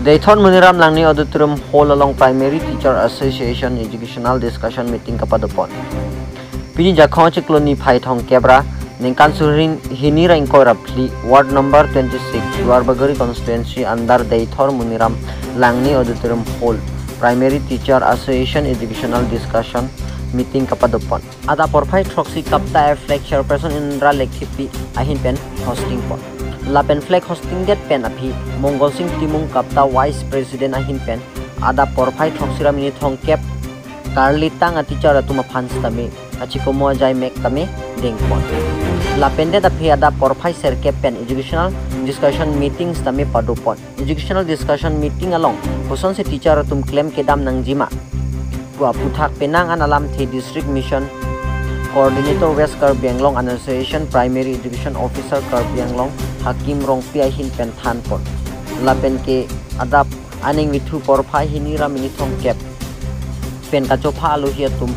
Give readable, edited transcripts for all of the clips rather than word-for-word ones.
Dayton Muniram Langni Auditorium Hall along Primary Teacher Association Educational Discussion Meeting kapadopon. Pini jakhon chikloni phaithong kebra ningkan surin hinira inkora pli ward number 26 Luarbagari constituency under Dayton Muniram Langni Auditorium Hall Primary Teacher Association Educational Discussion Meeting kapadopon. Ada porphai troxi kapta flag chairperson Indra Lekhipi ahin pen hosting pon. Lapen flag hosting that pen api Mongol Singh Timung kapta vice president ahin pen ada porphai troxira minit hong cap Carly tang teacher atuma fans tame achikomo jai mek tame dengpon. Lapen that api ada porphai ser cap pen educational discussion meetings tame padopon. Educational discussion meeting along hoson se teacher atum claim kedam nangjima Pua puthak penang an alam the district mission Coordinator West Karbi Anglong Association Primary Education Officer Karbi Anglong Hakim Rongpi hin pen than pon lapen ke adap aning withu porphai hinira minithong kep pen kachopa aluhiatum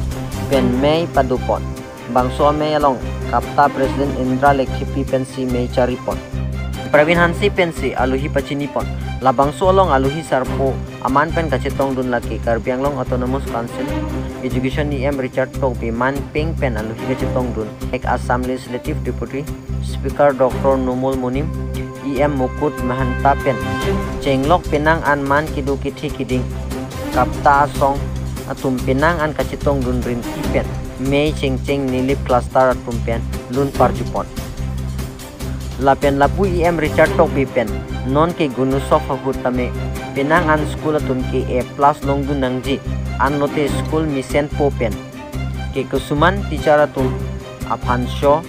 pen mei padupon bangso mei along kapta president Indra Lekhipi pen si mei charipon Pravin Hansi pen si aluhi pachini pon labangso along aluhi sarpo aman pen kachetong dun laki Karbi Anglong Autonomous Council Education EM Richard Tokbi man ping pen aluhi kachetong dun ek Assam Legislative Deputy Speaker Dr. Numul Munim EM Mukut Mahanta pen Chenglok penang an man kidu kithi kiding kapta song atum penang an kachetong dun rin pen mei chengcheng nilip cluster atum pen lun parjupon lapen lapu EM Richard Tokbi pen non ke gunusof hutame penang an school atum ke A+ long dun nangji an note school mission po pen ke kusuman teacher atum aphan show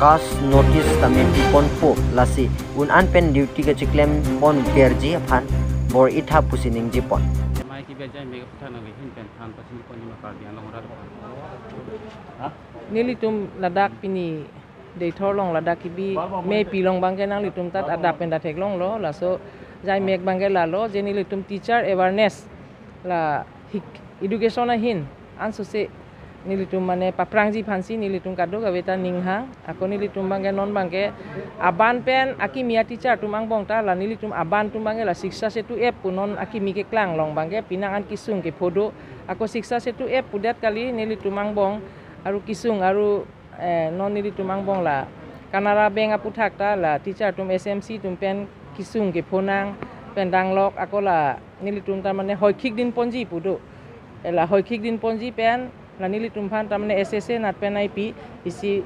kas notice tame pon po lasi un an pen duty ka chiklem pon berji aphan bor itha pusining jipon mai ki bejai me putha na hin pen than pasin pon ma kar dian long ra ha nili tum ladak pini dei thor long ladak ki bi me pilong bangke nang litum tat adap pen da thek long lo la so jai mek bangke la lo jeni litum teacher awareness la education hin an so se nilitum mane paprangji phansi nilitum kado gaveta ningha ako nilitum bangge non bangge aban pen aki mia teacher tumang bong ta la nilitum aban tum bangge la shiksha setu app punon aki mi ke klang long bangge pinangan kisung ke phodo ako shiksha setu app pudat kali nilitum mang bong aru kisung aru non nilitum mang bong la Canara Bank aputhak ta la teacher tum SMC tum pen kisung ke phonang pen danglok ako la nilitum ta mane hoikhik din ponji pudo ela hoikhik din ponji pen la nilitum phan tamne SSA nat pen IP isi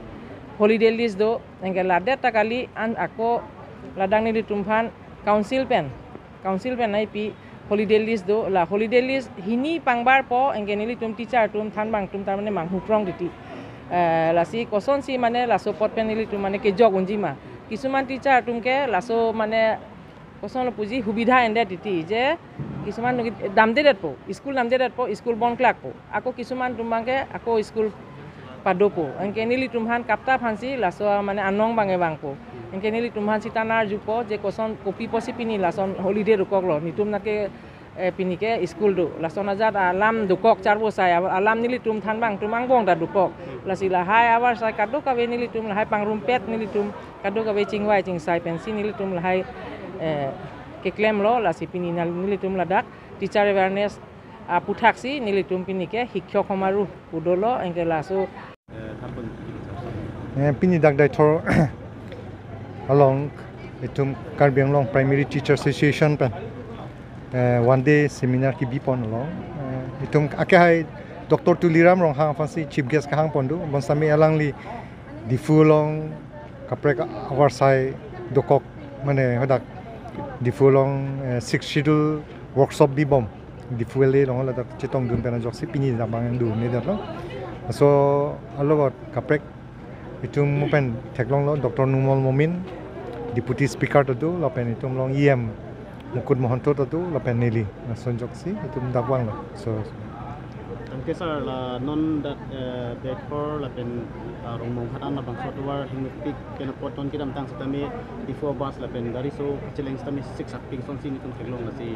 holiday list do engela data kali an ako ladang nilitum phan council pen IP holiday list do la holiday list hini pangbar po engge nilitum teacher tum than bang tum tamne mang huprong diti la si koson si mane la support pen nilitum mane ke jog unjima kisuman teacher tum ke la so mane koson puji hubidha ende diti je কিছুমান দাম দেত পো school নাম দেত পো school বন Kluck পো আকৌ কিছুমান তুমাকে আকৌ স্কুল পাদো পো এনকে নিলি তুমহান কাপটা ফান্সি লাসো মানে আনং বাঙে বাংপো এনকে নিলি তুমহান সিতানার জুপো যে কোসন কপি পসি পিনি লাসন হলিডে রুকক ল নিতুম নাকে পিনিকে স্কুল দো লাসন আজাদ আলাম দুকক চারবো সাই আলাম নিলি তুম থান বাং তুমাং বং দা দুকক লাসিলা হাই আবার সাই কাদো কাবে নিলি তুম হাই পাংরুম পেট নিলি তুম কাদো কাবে চিংওয়াই চিং সাই পেন্সি নিলি তুম হাই ke claim lo la si pini nilitum ladak teacher awareness puthaksi nilitum pini ke hikhyok homaru pudolo engke la so pini dak dai thor along itum Karbi Anglong Primary Teacher Association pen one day seminar ki bipon along itum ake hai Dr. Tuliram rong hang fansi chief guest ka hang pondu bonsami alangli difulong kaprek our sai dokok mane hodak difulong 6 schedule workshop bi bom difuele long la tak chitong dun pena jok si pini da bang du ne da lo so alogot kaprek itum pen theklong lo Dr. Numul Mumin deputy speaker to lo pen itum long EM Mukut Mohanto to lo pen nili son jok si itum dakwang lo so okay sir la non that that for la pen rong mong hatan la bang software himipik ken poton kidam tang satami before bus la pen gari so challenge tami 6 akping son sin itum theklong la si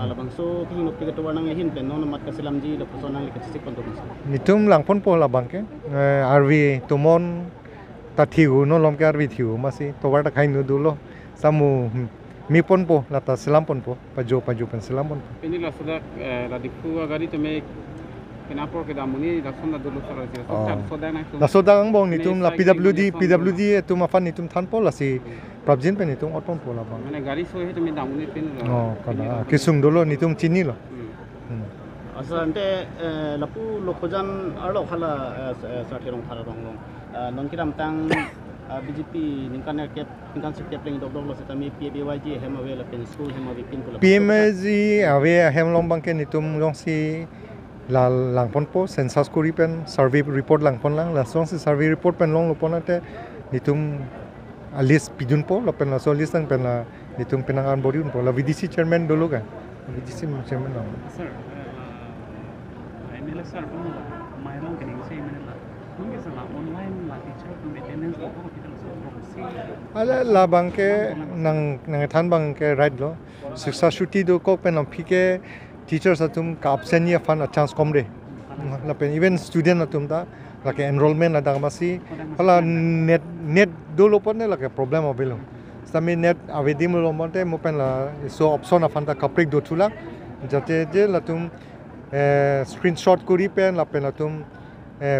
la bang so king nok to warnang hin pen non mat kasilam ji la personal le kasik pon to nitum lang pon po la bang ke RV tumon ta thiu no lom ke RV thiu ma si to war ta khai nu du lo samu mi pon po lata silam pon po paju pen silam pon. Ini lah sudah la diku agari tu me kenapa ke damuni la sonda dulu sarasi. Soda na tu. La soda ang bong nitum la PWD tu mafan nitum than po la si prabjin pen nitum otpon po la bang. Mana gari so itu me damuni pin. Oh kana kisung dolo nitum chini lo. Asa ante lapu lokojan arlo khala sarthirong phararong non kiram tang BJP ningkan kep ningkan sekep leng dok lo setami PBYG hemawe la pen school hemawe pin ko. PMG awe hemlong bang ke nitum long si la langpon po census kuri pen survey report langpon lang la song si survey report pen long lopon ate nitum a list pidun po la pen la so list pen la nitum penangan bodiun po la VDC chairman dolo ka VDC chairman lang. Sir ini sir pun mailong kening sei menela mungkin salah online la teacher tu maintenance ko kita so ala la bangke nang than bangke right lo शिक्षा छुट्टी दो को pen फिके teachers तुम का absent या fun chance कम रे la pen even student तुम दा like enrollment ada masih ala net dulu pun la ke problem obelo sami net avedi mo monte mo pen la so option afan ta kaprik do thula jate je la tum screenshot kuri pen la pen la tum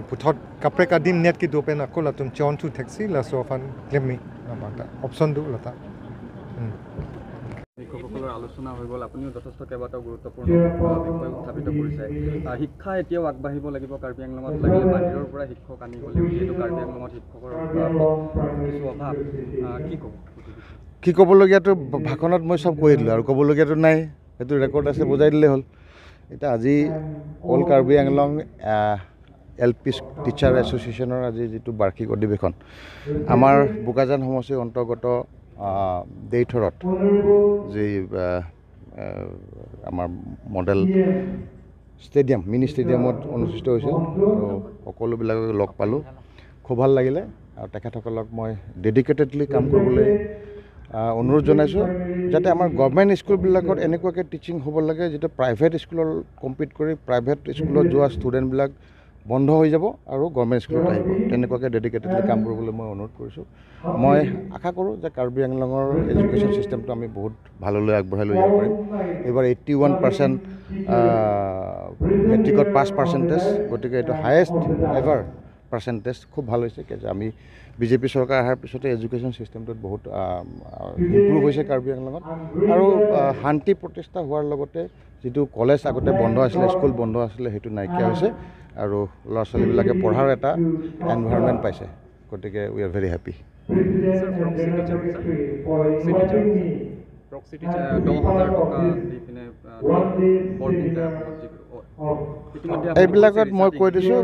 puthot kaprik adim net ki do pen ko la tum chon tu taxi la so afan claim me la bata option do la ta শিক্ষকসকলৰ আলোচনা হৈ গ'ল আপুনিও যথেষ্ট কেইবাটাও গুৰুত্বপূৰ্ণ বিষয় উত্থাপিত কৰিছে শিক্ষা এতিয়াও আগবাঢ়িব লাগিব কাৰ্বি আংলঙত লাগিলে বাহিৰৰ পৰা শিক্ষক আনি গ'লেও যিহেতু কাৰ্বি আংলঙত শিক্ষকৰ কিছু অভাৱ কি ক'বলগীয়াটো ভাষণত মই চব কৈ দিলোঁ আৰু ক'বলগীয়াটো নাই সেইটো ৰেকৰ্ড আছে বুজাই দিলেই হ'ল এতিয়া আজি all Karbi Anglong LP teacher এছ'চিয়েশ্যনৰ আজি যিটো বাৰ্ষিক অধিৱেশন আমাৰ বোকাজান সমষ্টিৰ অন্তৰ্গত দেইথৰত যে আমাৰ মডেল ষ্টেডিয়াম মিনি ষ্টেডিয়ামত অনুষ্ঠিত হৈছিল আৰু সকলোবিলাকক লগ পালোঁ খুব ভাল লাগিলে আৰু তেখেতসকলক মই ডেডিকেটেডলি কাম কৰিবলৈ অনুৰোধ জনাইছোঁ যাতে আমাৰ গভৰ্ণমেণ্ট স্কুলবিলাকত এনেকুৱাকৈ টিচিং হ'ব লাগে যিটো প্ৰাইভেট স্কুলৰ কম্পিট কৰি প্ৰাইভেট স্কুলত যোৱা ষ্টুডেণ্টবিলাক বন্ধ হৈ যাব আৰু গভৰ্ণমেণ্ট স্কুলত আহিব তেনেকুৱাকৈ ডেডিকেটেডলি কাম কৰিবলৈ মই অনুৰোধ কৰিছোঁ মই আশা কৰোঁ যে কাৰ্বি আংলঙৰ এডুকেশ্যন ছিষ্টেমটো আমি বহুত ভাললৈ আগবঢ়াই লৈ যাব পাৰিম এইবাৰ 81% মেট্ৰিকত পাছ পাৰ্চেণ্টেজ গতিকে এইটো হায়েষ্ট এভাৰ পাৰ্চেণ্টেজ খুব ভাল হৈছে আমি বিজেপি চৰকাৰ অহাৰ পিছতে এডুকেশ্যন ছিষ্টেমটোত বহুত ইম্প্ৰুভ হৈছে কাৰ্বি আংলঙত আৰু শান্তি প্ৰতিষ্ঠা হোৱাৰ লগতে যিটো কলেজ আগতে বন্ধ আছিলে স্কুল বন্ধ আছিলে সেইটো নাইকিয়া হৈছে আৰু ল'ৰা ছোৱালীবিলাকে পঢ়াৰ এটা এনভাইৰনমেণ্ট পাইছে গতিকে উই আৰ ভেৰি হেপী এইবিলাকত মই কৈ দিছোঁ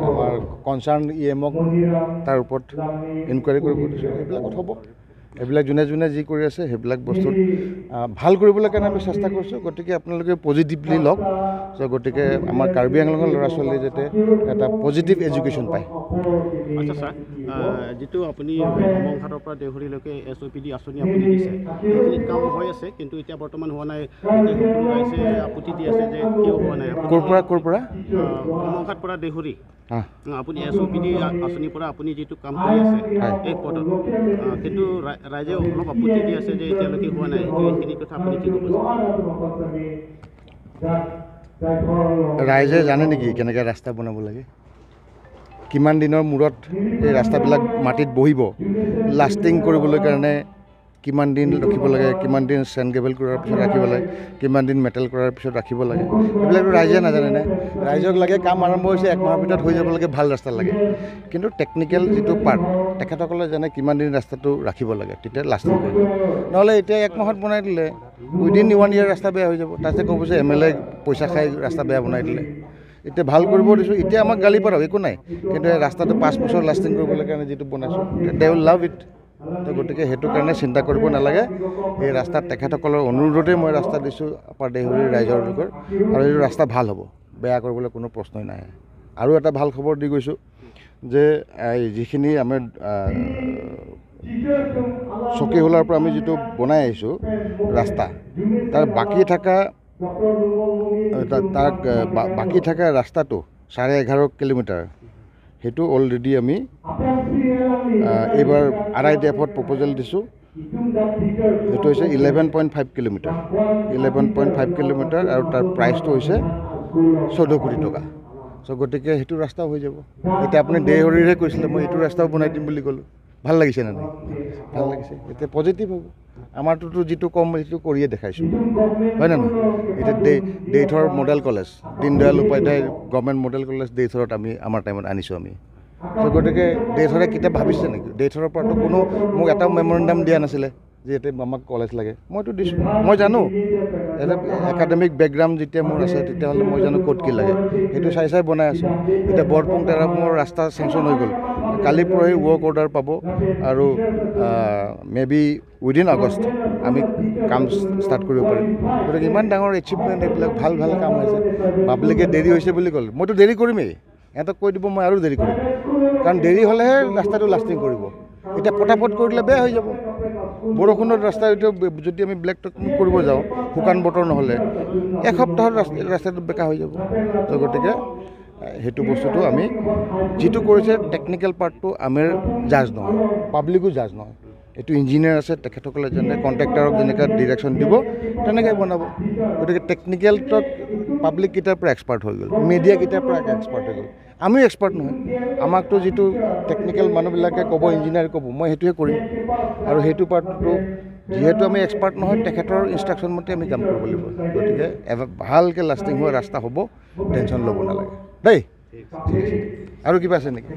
আমাৰ কনচাৰ্ণ EMক তাৰ ওপৰত ইনকুৱাৰী কৰিব দিছোঁ এইবিলাকত হ'ব এইবিলাক যোনে যোনে যি কৰি আছে সেইবিলাক বস্তুত ভাল কৰিবলৈ কাৰণে আমি চেষ্টা কৰিছোঁ গতিকে আপোনালোকে পজিটিভলি লওক গতিকে আমাৰ কাৰ্বি আংলঙৰ ল'ৰা ছোৱালীয়ে যাতে এটা পজিটিভ এডুকেশ্যন পায় আচ্ছা ছাৰ যিটো আপুনি মংঘাটৰ পৰা দেউহৰীলৈকে SOPD আঁচনি আপুনি দিছে এইখিনি কাম হৈ আছে কিন্তু এতিয়া বৰ্তমান হোৱা নাই ৰাইজে আপত্তি দি আছে যে কিয় হোৱা নাই ক'ৰ পৰা মংঘাট পৰা দেউহৰী আপুনি SOPD আঁচনিৰ পৰা আপুনি যিটো কাম কৰি আছে এই পদত কিন্তু ৰাইজে অলপ আপত্তি দি আছে যে এতিয়ালৈকে হোৱা নাই এইখিনি কথা আপুনি কি ক'ব ৰাইজে জানে নেকি কেনেকৈ ৰাস্তা বনাব লাগে কিমান দিনৰ মূৰত এই ৰাস্তাবিলাক মাটিত বহিব লাষ্টিং কৰিবলৈ কাৰণে কিমান দিন ৰখিব লাগে কিমান দিন চেণ্ড গ্ৰেভেল কৰাৰ পিছত ৰাখিব লাগে কিমান দিন মেটেল কৰাৰ পিছত ৰাখিব লাগে এইবিলাকতো ৰাইজে নাজানেনে ৰাইজক লাগে কাম আৰম্ভ হৈছে 1 মাহৰ ভিতৰত হৈ যাব লাগে ভাল ৰাস্তা লাগে কিন্তু টেকনিকেল যিটো পাৰ্ট তেখেতসকলে জানে কিমান দিন ৰাস্তাটো ৰাখিব লাগে তেতিয়া লাষ্টিং কৰিব নহ'লে এতিয়া 1 মাহত বনাই দিলে উইদিন 1 ইয়াৰ ৰাস্তা বেয়া হৈ যাব তাতে ক'ব যে MLA পইচা খাই ৰাস্তা বেয়া বনাই দিলে এতিয়া ভাল কৰিব দিছোঁ এতিয়া আমাক গালি পাৰক একো নাই কিন্তু এই ৰাস্তাটো 5 বছৰ লাষ্টিং কৰিবলৈ কাৰণে যিটো বনাইছোঁ দে উইল লাভ ইট তো গতিকে সেইটো কাৰণে চিন্তা কৰিব নালাগে এই ৰাস্তাত তেখেতসকলৰ অনুৰোধতে মই ৰাস্তা দিছোঁ আপাৰ দেউহৰীৰ ৰাইজৰ লোকৰ আৰু এইটো ৰাস্তা ভাল হ'ব বেয়া কৰিবলৈ কোনো প্ৰশ্নই নাই আৰু এটা ভাল খবৰ দি গৈছোঁ যে যিখিনি আমাৰ চকীহোলাৰ পৰা আমি যিটো বনাই আহিছোঁ ৰাস্তা তাৰ বাকী থকা ৰাস্তাটো 11.5 কিলোমিটাৰ সেইটো অলৰেডি আমি এইবাৰ RITF প্ৰপ'জেল দিছোঁ এইটো হৈছে 11.5 কিলোমিটাৰ 11.5 কিলোমিটাৰ আৰু তাৰ প্ৰাইচটো হৈছে 14 কোটি টকা চ' গতিকে সেইটো ৰাস্তাও হৈ যাব এতিয়া আপুনি দেহৰিৰে কৈছিলে মই এইটো ৰাস্তাও বনাই দিম বুলি ক'লোঁ ভাল লাগিছে নে নাই ভাল লাগিছে এতিয়া পজিটিভ হ'ব আমাৰটোতো যিটো কম সেইটো কৰিয়ে দেখাইছোঁ হয় নে নহয় এতিয়া Deithor model college Deendayal Upadhyay government model college দেইথৰত আমি আমাৰ টাইমত আনিছোঁ আমি চ' গতিকে দেইথৰে কেতিয়া ভাবিছে নেকি দেইথৰৰ পৰাতো কোনো মোক এটা মেমৰেণ্ডাম দিয়া নাছিলে যে ইয়াতে আমাক কলেজ লাগে মইতো দিছোঁ মই জানো এটা একাডেমিক বেকগ্ৰাউণ্ড যেতিয়া মোৰ আছে তেতিয়াহ'লে মই জানো ক'ত কি লাগে সেইটো চাই বনাই আছোঁ এতিয়া বৰপুং তেৰাপুঙৰ ৰাস্তা চেংচন হৈ গ'ল কালি পৰহি ৱৰ্ক অৰ্ডাৰ পাব আৰু মে বি উইদিন আগষ্ট আমি কাম ষ্টাৰ্ট কৰিব পাৰিম গতিকে ইমান ডাঙৰ এচিভমেণ্ট এইবিলাক ভাল ভাল কাম হৈছে পাব্লিকে দেৰি হৈছে বুলি ক'লে মইতো দেৰি কৰিমেই সিহঁতক কৈ দিব মই আৰু দেৰি কৰিম কাৰণ দেৰি হ'লেহে ৰাস্তাটো লাষ্টিং কৰিব এতিয়া পটাপট কৰি দিলে বেয়া হৈ যাব বৰষুণত ৰাস্তা যদি আমি ব্লেক টকিং কৰিব যাওঁ শুকান বতৰ নহ'লে এসপ্তাহত ৰাস্তাটো বেকা হৈ যাব তো গতিকে সেইটো বস্তুটো আমি যিটো কৰিছে টেকনিকেল পাৰ্টটো আমাৰ জাজ নহয় পাব্লিকো জাজ নহয় এইটো ইঞ্জিনিয়াৰ আছে তেখেতসকলে যেনে কণ্ট্ৰেক্টাৰক যেনেকৈ ডিৰেকশ্যন দিব তেনেকৈ বনাব গতিকে টেকনিকেলটোত পাব্লিক কেইটাৰ পৰা এক্সপাৰ্ট হৈ গ'ল মিডিয়া কেইটাৰ পৰা এক্সপাৰ্ট হৈ গ'ল আমিও এক্সপাৰ্ট নহয় আমাকতো যিটো টেকনিকেল মানুহবিলাকে ক'ব ইঞ্জিনিয়াৰ ক'ব মই সেইটোৱে কৰিম আৰু সেইটো পাৰ্টটো যিহেতু আমি এক্সপাৰ্ট নহয় তেখেতৰ ইনষ্ট্ৰাকশ্যন মতে আমি কাম কৰিব লাগিব গতিকে ভালকৈ লাষ্টিং হোৱা ৰাস্তা হ'ব টেনশ্যন ল'ব নালাগে দেই ঠিক আছে আৰু কিবা আছে নেকি